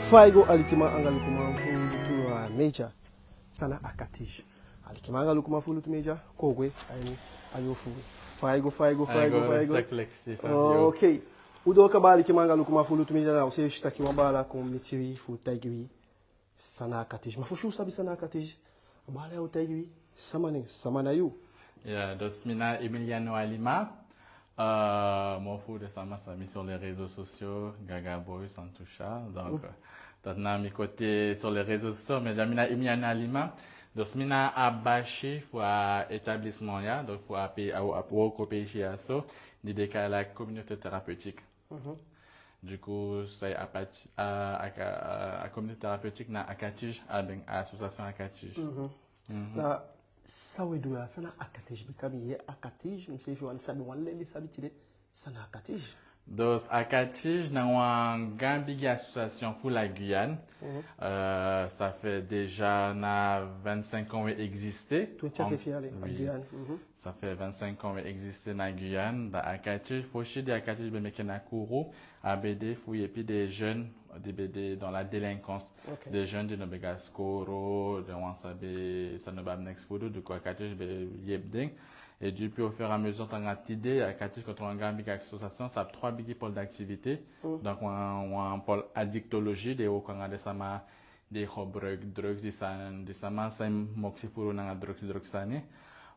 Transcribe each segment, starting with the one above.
faigo alikima angalu kuma fulu meja sana akatij alikima angalu kuma fulu meja kogwe ayo fu faigo okay udo ka bali kima angalu kuma fulu meja na use shitaki wabala ko mitiri fu taigwi sana akatij mafushu sabi sana akatij abala yo taigwi samana yu yeah dos mina Emiliano Alima mon fou de sama sami sur les réseaux sociaux Gaga Boy Santoucha donc maintenant mi côté sur les réseaux sociaux mais jamina Emiliano Alima donc mina abashi fois établissement ya donc fois apé au copéchi asso d'idée qu'à la communauté thérapeutique du coup c'est à communauté thérapeutique na akatij avec association akatij sawedoya sana akatij bikabi ye akatij msefi wan sabi wan lele sabi tide sana akatij dos akatij na wan gambigi association pour la Guyane ça fait déjà na 25 ans existé ça fait 25 ans existé na Guyane da akatij foshi de akatij be mekena kuru ABD fouille et puis des jeunes des BD dans la délinquance des jeunes de Nobegascoro de Wansabe Sanobam Next Food de quoi Katij be Yebding et depuis au fur et à mesure tant idée à Katij quand on a big association ça a 3 big pôles d'activité donc on a un pôle addictologie des au quand des sama des drugs des sama sem moxifuru na drugs sani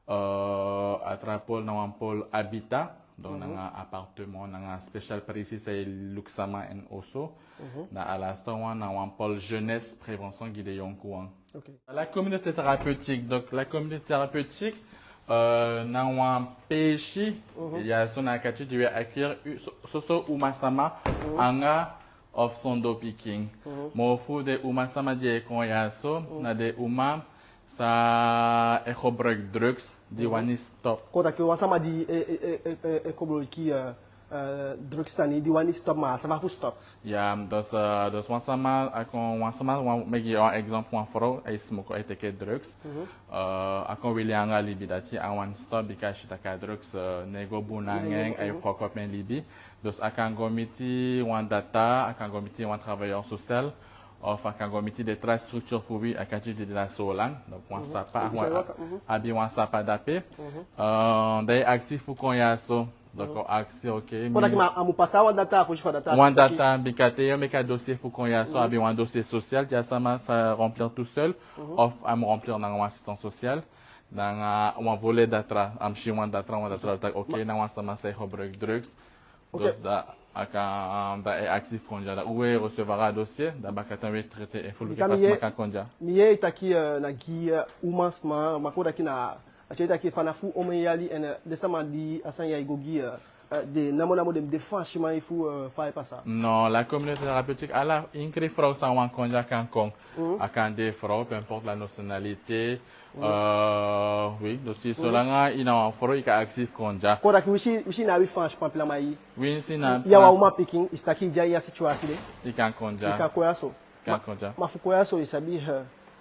à trapol na un pôle habitat donc dans un appartement dans un spécial précis c'est Luxama en Osso dans à l'instant on a un pôle jeunesse prévention guidé yonkouan la communauté thérapeutique donc la communauté thérapeutique dans un PHI il y a son akati tu vas accueillir soso umasama anga of sondo picking mo fu de umasama die kon yaso na de uma sa ekobreak drugs di wani stop kota ki wasama di ekobreaki drugs tani di wani stop ma sama fu stop ya dos wasama akon wasama megi un exemple un foro ay smoko ay teke drugs akon wili anga libidati a one stop bikashi taka drugs nego bunangeng ay fokop en libi dos akan gomiti one data akan gomiti one travailleur social of a comité de trois structures fouilles à Katij de la Solang donc on sapa abi on sapa dapé des actifs qu'on y a so donc axi ok pour que amu passar one data faut faire data one data bikate yo meka dossier faut qu'on y a so abi un dossier social qui a ça remplir tout seul of am remplir dans un assistant social dans un volet data am chi one data ok dans un sama c'est drugs dos da aka da actif konja da uwe recevra dossier da bakata we traité et faut le passer ka konja miye itaki na gi umasma makoda kina acheta ki fana fu omeyali en de sama di asan ya igogi de namona modem de franchement il faut faire pas ça non la communauté thérapeutique ala incri frau sa wan konja kan kong akan de frau peu importe la nationalité oui dossier solanga ina wan frau ika actif konja koda ki wishi na wi franchement pla mai oui sina ya wa uma picking istaki ja ya situation ika konja ika koyaso mafuko yaso isabi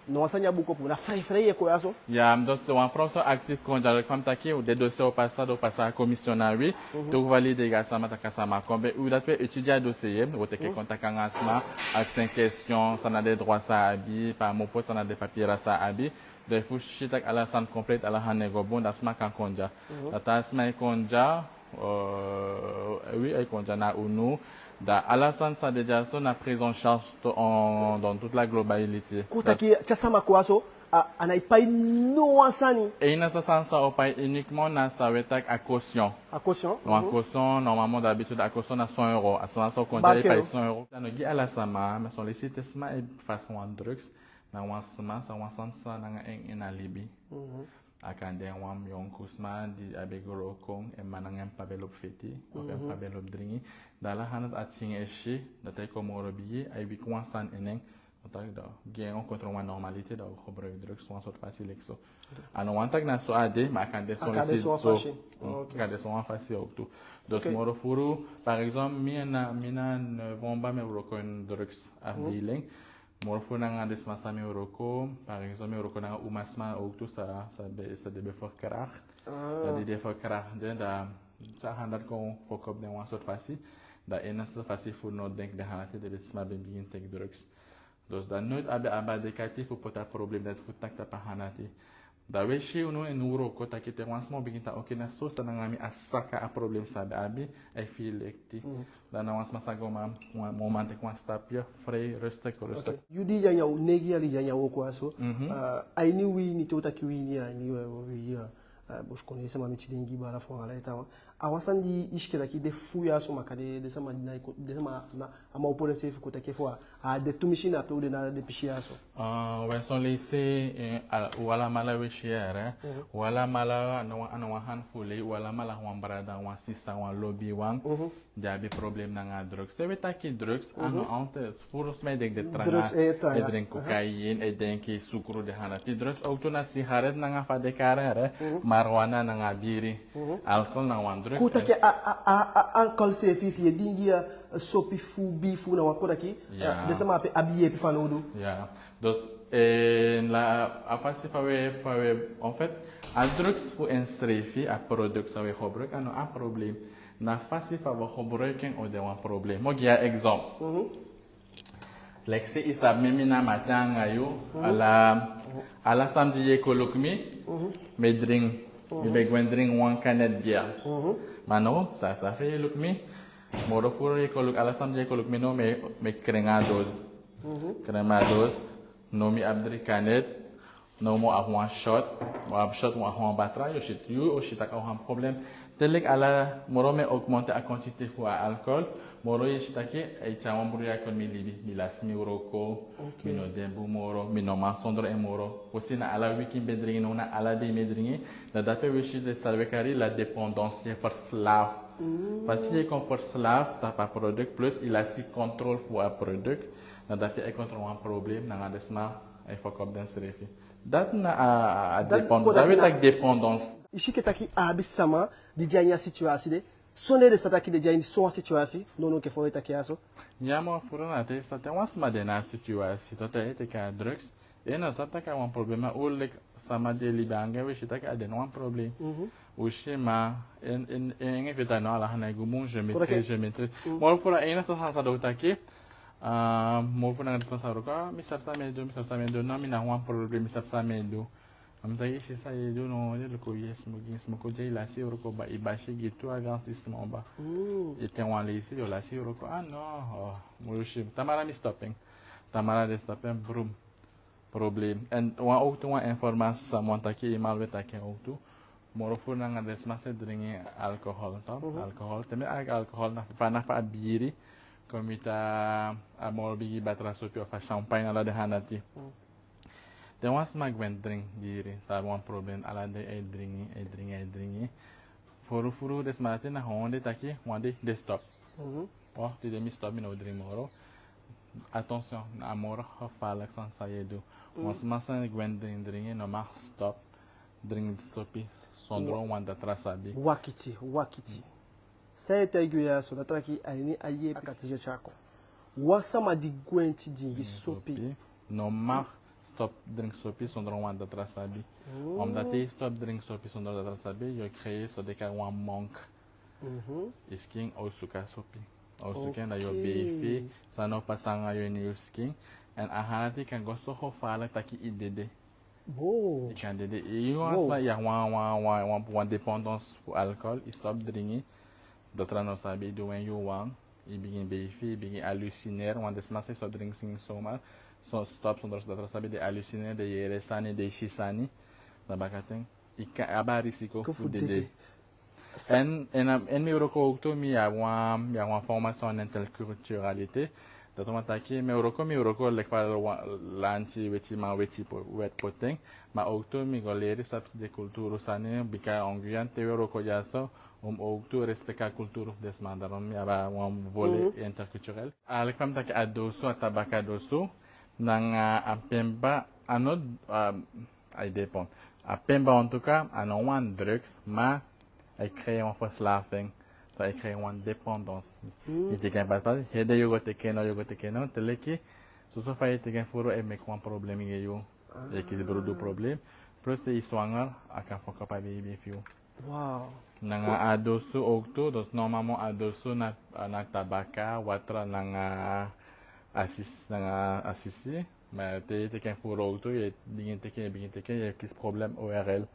no wasanya buko na frais koyaso ya dos de wan frau so actif konja le kam taki ou des dossiers au passado passa commissionnaire donc valider ga sama takasama kombe ou d'après étudier dossier ou teke kontakanga asma avec 5 questions ça n'a des droits ça abi par mon poste ça n'a des papiers ça abi de fushitak ala san complète ala hanego bon asma kan konja data asma konja oui ay konja na unu da alasan sa déjà son a prise en charge dans toute la globalité kutaki chasama kwaso anaipai no wasani et ina sa sansa opai uniquement na sa wetak à caution normalement d'habitude à caution à 100 euros à 100 konja il paye 100 euros na gi ala sama mais son les sites sma et façon en drugs na wasma sa wasansa na en alibi akande wam yon kusma di abegoro kong e manangem pabelop feti o pabelop dringi dala hanat ating eshi da tay ko morobiye ay bi kwansan eneng otak da gen on contre une normalité da khobre drugs sont sort facile exo ano wantak na so ade ma akande son les so akande son facile okto donc moro furu par exemple mina vomba me rokon drugs a dealing morfo nanga desmasami uroko par exemple uroko nanga umasma okto ça debe for krach da debe for krach da sa handat ko fokop de wan sort fasi da enige fasi voor no denk de hanate de sma ben begin take drugs. Dus dan nooit abadekati voor pota probleem dat voor tak tapa hanate. Da weshi uno en uro kota kita wansmo begin ta okay na so sa nangami asaka a problem sabe abi e filekti. Da na wansma sagoma momante com stapia frei rustig. Yudi janya negi ali janya woko so. Aini wi ni tota ki wi ni ani wi bos conhece ma meti dengi bara fo ala eta awasan di iskela ki de fuya so makade de sama de sama na ama opore se fu kota ke fo a de tumishina pe de na de pishia so when son lise wala mala we share wala mala na wa handful wala mala wa barada wa sisa wa lobby wan jabi problem na nga drugs se weta ki drugs ano antes furos me de tranga e drink cocaïne e denk sucro de hanati drugs auto na sigaret na nga fa de carere marijuana na nga biri alcohol na wan drugs kuta ke alcohol se fifi dingia sopi fu bifu na wakota ki de sama pe habillé pe fanodo dus la afasi fawe en fait a drugs fu enstrefi a product sawe gebruik ano a probleem na fasi fawe gebruiken o de wan probleem mo gia exemple Lexi isa mimi na matanga yo ala samedi ye kolokmi me drink me drink one canette bière mano ça fait look me moro furo ye kolok ala samedi ye kolokmi no me cremados no mi abdri canette no mo a one shot mo a batra yo shit you o shit a un problème telek ala moro me augmenter a quantité fois alcool moro ye shitake e chawan buru ya kon mi libi mi lasmi uroko mi no dembu moro mi no masondro e moro posina ala weekend bedringi no na ala de medringi da dape we shit de salvekari la dépendance ye for slave parce que comme for slave ta pas product plus il a si contrôle pour product da dape e contrôle un problème na ngadesma e fokop den serefi dat na a dépendance ishi ketaki abisama di janya situation de sonere sataki de janya so situation non ke foi taki aso nyama furana te sata wasma de na situation tota ete ka drugs ena sataka un problema o lek sama de libanga we shitaka de no un problème o shema en evita no ala hana gumun je mettrai mo fura ena sa do taki mo funa ngadis masaro ka misar sa medo na mina wan problem misar sa medo am tayi shi sa yedo no de ko yes mo ko jay la si ko ba ibashi gitu agantissement ba ete wan lisi yo la si ko no mo shi tamara mi stopping tamara de stopping brum problem and wan auto wan information sa mo taki mal weta ke auto mo funa ngadis masa dringi alcohol to alcohol teme alcohol na fa biri comme ita a morbi batra sopi fa champagne ala de hanati de was mag wen drink biri ta one problem ala de e dringi furu des matin na honde taki wande de stop oh de mi stop no drink moro attention amor fala sans sayedo was masa gwen dringi no ma stop drink sopi sondro wanda trasabi wakiti sai ta guya so da traki aini aye akatije chako wasama di gwenti di sopi no ma stop drink sopi sondro wanda trasabi om date stop drink sopi sondro da trasabi yo créer so de ka wan monk skin o suka sopi o suka na yo befi sa no pasanga yo ni skin and ahanati kan go so ho fala taki idede ikan dede you asa ya wan dépendance pour alcool stop drinking Doutra não sabe do when you want, e begin beefy, begin halluciner, when the smash stop drinking so much, so stop sondros doutra sabe de halluciner, de yeresani, de shisani, da bakaten, e abarisiko fudede. En mi uroko octo mi a uma formação en interculturalité, da toma taki mi uroko lek fa lanci wet poteng, ma octo mi goleri sabe de cultura sani, bika onguyan te uroko jaso. Octo respecta a cultura desse mandaram yaba vole interculturel ale kam tak adoso atabaka doso nang apemba anod ai depend apemba en tout cas anon one drugs ma ai créer un fausse laughing to ai créer one dépendance e te kan pas hede yogo te keno teleki so fa te kan furo e me com un problème yo e que do problème plus te iswanger aka foka pa be fio Wow. Nanga adosu okto, dos normalement adosu na tabaka, watra nanga assisi, mais te ken furo okto, ye bingin teke, ye kis problem ORL,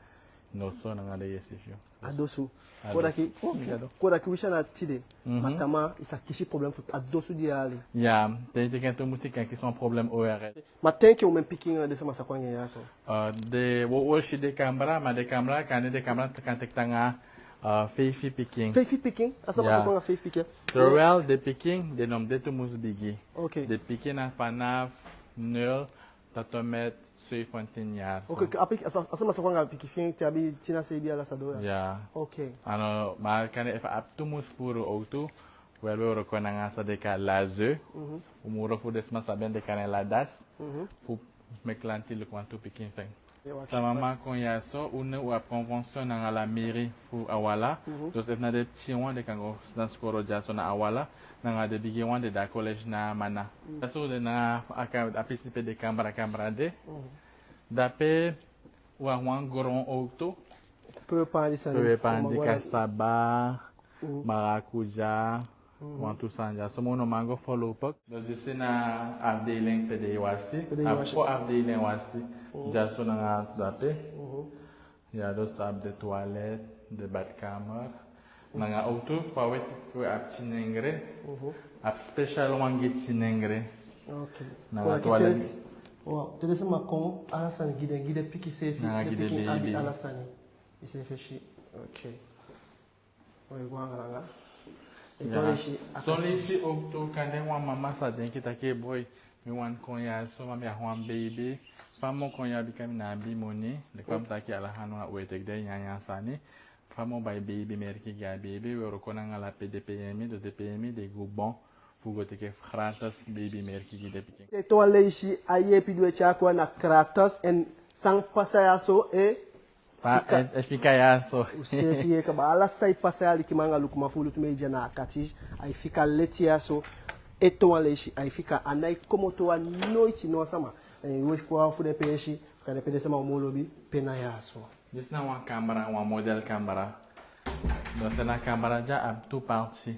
no so nanga de yesifio. Adosu. Adosu. Koda ki wisha na tide, matama isa kishi problem fut adosu di ali. Ya, te ken to musika qui sont problem ORL. Ma tenke umen picking de sama sakwange yaso. De wo shi de camera, ma de camera kan de camera kan tek tanga Feifi picking. Feifi picking? Asa Yeah. masakwa nga feifi picking? Terwijl de picking, de nom de to mus bigi. Okay. De picking na vanaf 0 tot en met 17 jaar. Okay, asa masakwa nga picking tiabi tina sebi ala sadoya. Ja. Okay. Ano, maar kan even ap to mus puro auto. Wel we ro kona nga sa de ka laze. Umuro fu desma saben de kan la das. Fu meklanti lu kwantu picking thing. Sa mama kon ya so une ou a convention na la mairie fu awala. Dus if na de tiwan de kango na skoro ja so na awala na de bigi wan de da college na mana. So de na aka participer de camera de. Dape wa wan goron auto. Peu pandi sa. Peu pandi kasaba, maracuja. Want to sanja. So mono mango follow up. Dus je zit na afdeling PD wasi. Afko afdeling wasi. Jaso na nga dape. Ja, dus op de toilet, de badkamer. Na nga auto, pawet ko ap chinengre. Ap special wangi chinengre. Okay. Na nga toilet. Wow, tele ma kon alasani gide piki sefi. Na gide baby. Alasani. Ise feshi. Okay. Oye gwanga. So lisi auto kande wan mama sa den kita ke boy mi wan konya so mami wan baby famo konya bikami na bi moni le kam ta ki ala hanu na wetek de nyanya sani famo bay baby merki ga baby we ro kona ngala PDPMI de DPMI de gubon fugo te ke fratas baby merki gi de pikin te to leishi aye pidwe chako na kratos en sang pasaya so fica ya so você fica bala sai passar ali que manga lukuma fulu tu meia na katij aí fica letia so eto aleshi aí fica anai como to a noite nossa ma hoje com a fude peixe cada pede sama molobi pena ya so this na one camera one model camera donc na camera ja ab two parties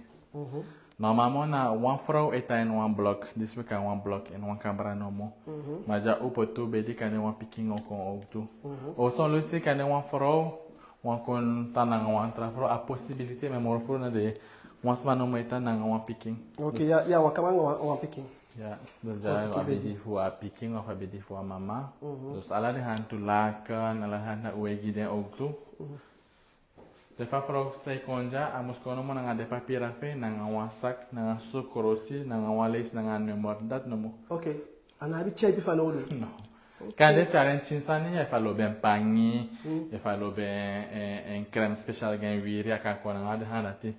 normalement na one frau eta in one block this we can one block in one camera normal mas já o poto bedi kan one picking on kon auto o son le se kan one frau one kon tanang one tra frau a possibilité mais mo frau na de one sma no meta na one picking okay ya wa kamanga one picking ya dus ja a bedi fu a picking of a bedi fu a mama dus ala de han to lakan ala han na wegi den auto depa pro sai konja amos kono mo nga depa pirafe nga wasak nga sukorosi nga wales nga number dat no mo okay ana bi chai bi fanodo no kan de challenge insani e fa lo ben pagni e fa lo ben en crème spécial gen wiri aka ko nga de hanati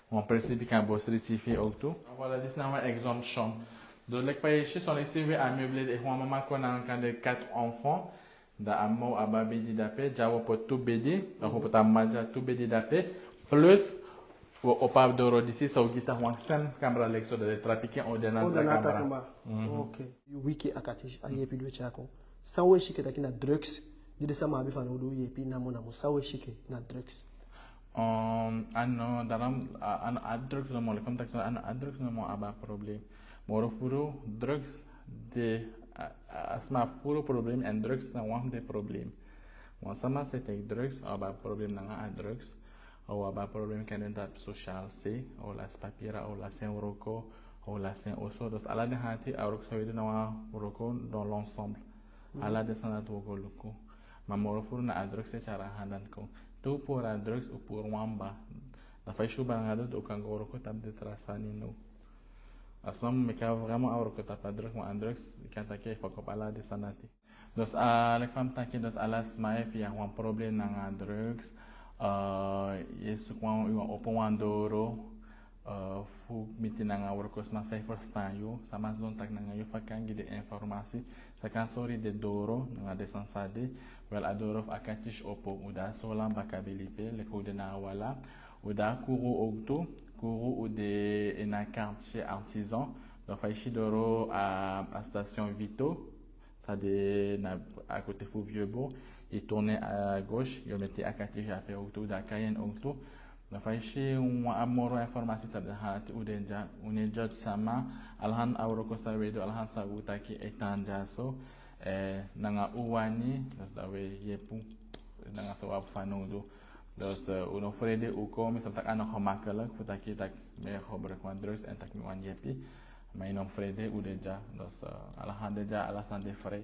mon principe kan bo certifié auto voilà dis na un exemption donc les pays sont les CV à meubler et moi maman ko na kan de 4 enfants da amo ababedi dape jawo po tu bedi ako po tamaja tu bedi dape plus o pab doro disi so gita wan sen camera lexo de trafiquer ordinateur camera okay wiki akati aye pidwe chako sawe shike takina drugs dide sama abi fana odo yepi namo sawe shike na drugs ano daram ano drugs no mo le comme tax ano drugs no mo aba problem moro furo drugs de asma furo problem en drugs na wan de problem wan sama se take drugs aba problem na drugs ou aba problem kan den tap social se ou las papira ou la sen roko ou la sen oso dos ala de hati arok so de na roko dans l'ensemble ala de sana to go loko mamoro furo na drugs se chara handan ko to pour drugs ou pour wamba la fay shuba nga do kan go roko tab de trasani no asma me ka vraiment awro ko tapa drugs mo drugs kan ta ke fako pala de sanati dos le fam ta ke dos ala smae fi un problème na drugs yesu kwa yo opo wandoro fu mitina nga awro ko sma sai first time yo sama zon tak na yo fakangi de informasi sa kan sori de doro nga de sansade wel adoro akatish opo uda solam bakabilipe le ko de na wala uda kuru ogto Kourou ou de un quartier artisan donc faichi doro à station Vito ça de à côté fou vieux beau il tournait à gauche, il mettait à côté j'appelle autour d'Akayen autour. Na faishi amoro informasi tabhati udenja unejat sama alhan auroko sawedo alhan sawutaki etanjaso nanga uwani das dawe yepu nanga sawab fanudo das uno frede uko misal tak ano khomakala futaki tak me khobre kwandros en tak mi wan yepi mainom frede udenja das alhan deja alasan de frey